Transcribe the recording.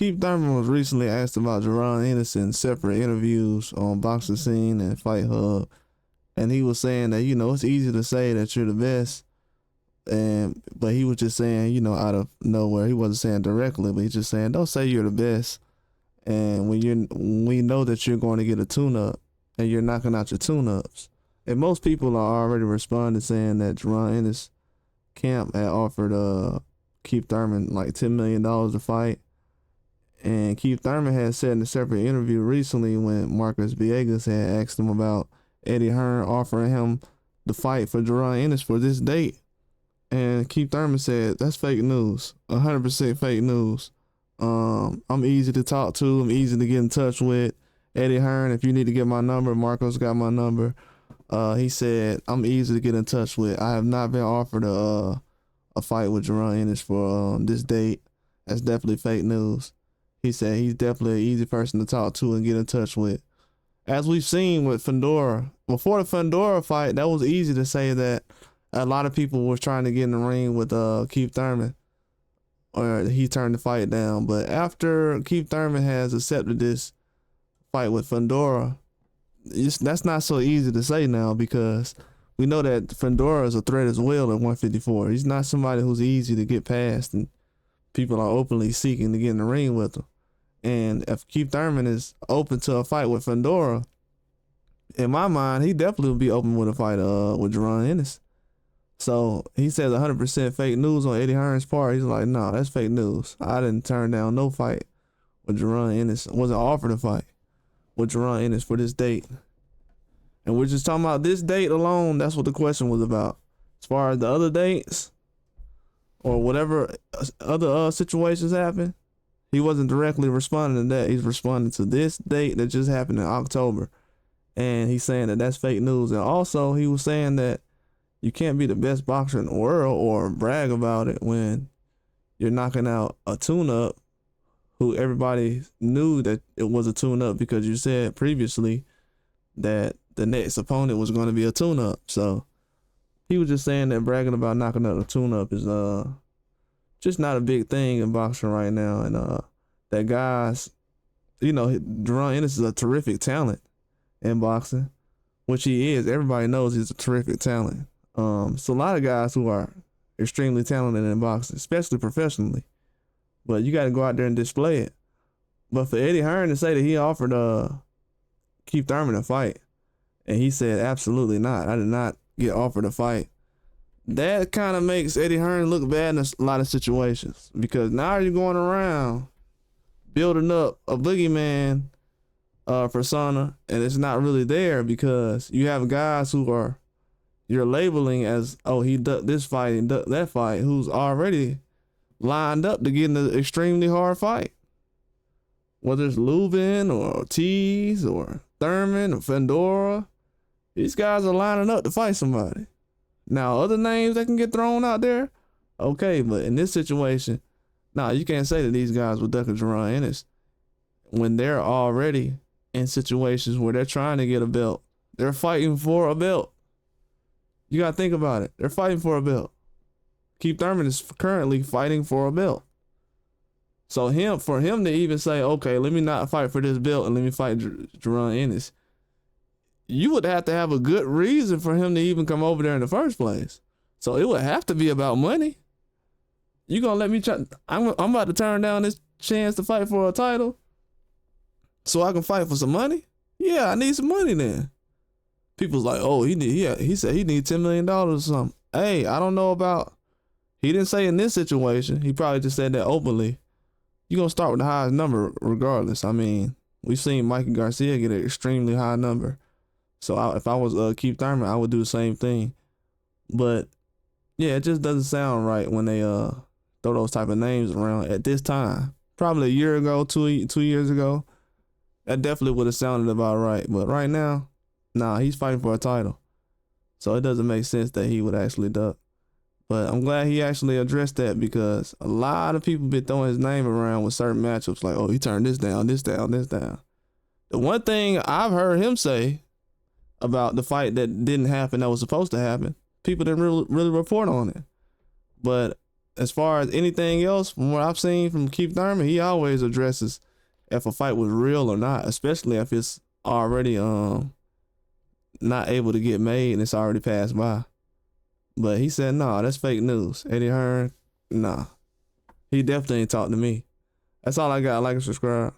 Keith Thurman was recently asked about Jerron Ennis in separate interviews on Boxing Scene and Fight Hub, and he was saying that it's easy to say that you're the best, but he was just saying out of nowhere. He wasn't saying directly, but he's just saying don't say you're the best. And we know that you're going to get a tune-up, and you're knocking out your tune-ups. And most people are already responding saying that Jerron Ennis camp had offered Keith Thurman like $10 million to fight. And Keith Thurman had said in a separate interview recently when Marcus Villegas had asked him about Eddie Hearn offering him the fight for Jerron Ennis for this date. And Keith Thurman said, that's fake news, 100% fake news. I'm easy to talk to. I'm easy to get in touch with. Eddie Hearn, if you need to get my number, Marcos got my number. He said, I'm easy to get in touch with. I have not been offered a fight with Jerron Ennis for this date. That's definitely fake news. He said he's definitely an easy person to talk to and get in touch with. As we've seen with Fundora, before the Fundora fight, that was easy to say that a lot of people were trying to get in the ring with Keith Thurman, or he turned the fight down. But after Keith Thurman has accepted this fight with Fundora, that's not so easy to say now, because we know that Fundora is a threat as well at 154. He's not somebody who's easy to get past, and people are openly seeking to get in the ring with him. And if Keith Thurman is open to a fight with Fundora, in my mind, he definitely would be open with a fight with Jerron Ennis. So he says 100% fake news on Eddie Hearn's part. He's like, no, that's fake news. I didn't turn down no fight with Jerron Ennis. Wasn't offered a fight with Jerron Ennis for this date. And we're just talking about this date alone. That's what the question was about. As far as the other dates or whatever other situations happen, he wasn't directly responding to that. He's responding to this date that just happened in October. And he's saying that that's fake news. And also, he was saying that you can't be the best boxer in the world or brag about it when you're knocking out a tune-up who everybody knew that it was a tune-up, because you said previously that the next opponent was going to be a tune-up. So he was just saying that bragging about knocking out a tune-up is just not a big thing in boxing right now. And that guys, Jerron Ennis is a terrific talent in boxing, which he is. Everybody knows he's a terrific talent. So a lot of guys who are extremely talented in boxing, especially professionally, but you got to go out there and display it. But for Eddie Hearn to say that he offered Keith Thurman a fight, and he said absolutely not, I did not get offered a fight, that kind of makes Eddie Hearn look bad in a lot of situations, because now you're going around building up a boogeyman persona, and it's not really there, because you have guys who you're labeling as, oh, he ducked this fight and ducked that fight, who's already lined up to get in an extremely hard fight. Whether it's Lubin or Ortiz or Thurman or Fundora, these guys are lining up to fight somebody. Now, other names that can get thrown out there, okay, but in this situation, you can't say that these guys were ducking Jerron Ennis when they're already in situations where they're trying to get a belt. They're fighting for a belt. You got to think about it. They're fighting for a belt. Keith Thurman is currently fighting for a belt. So for him to even say, okay, let me not fight for this belt and let me fight Jerron Ennis, you would have to have a good reason for him to even come over there in the first place. So it would have to be about money. You gonna let me try? I'm about to turn down this chance to fight for a title so I can fight for some money? Yeah, I need some money then. People's like, oh, he said he needs $10 million or something. Hey, I don't know about, he didn't say in this situation. He probably just said that openly. You're going to start with the highest number regardless. I mean, we've seen Mikey Garcia get an extremely high number. So if I was Keith Thurman, I would do the same thing. But yeah, it just doesn't sound right when they throw those type of names around at this time. Probably a year ago, two years ago, that definitely would have sounded about right. But right now, he's fighting for a title. So it doesn't make sense that he would actually duck. But I'm glad he actually addressed that, because a lot of people been throwing his name around with certain matchups like, oh, he turned this down, this down, this down. The one thing I've heard him say about the fight that didn't happen, that was supposed to happen, people didn't really report on it. But as far as anything else, from what I've seen from Keith Thurman, he always addresses if a fight was real or not, especially if it's already not able to get made and it's already passed by. But he said, nah, that's fake news. Eddie Hearn, nah. He definitely ain't talked to me. That's all I got. Like and subscribe.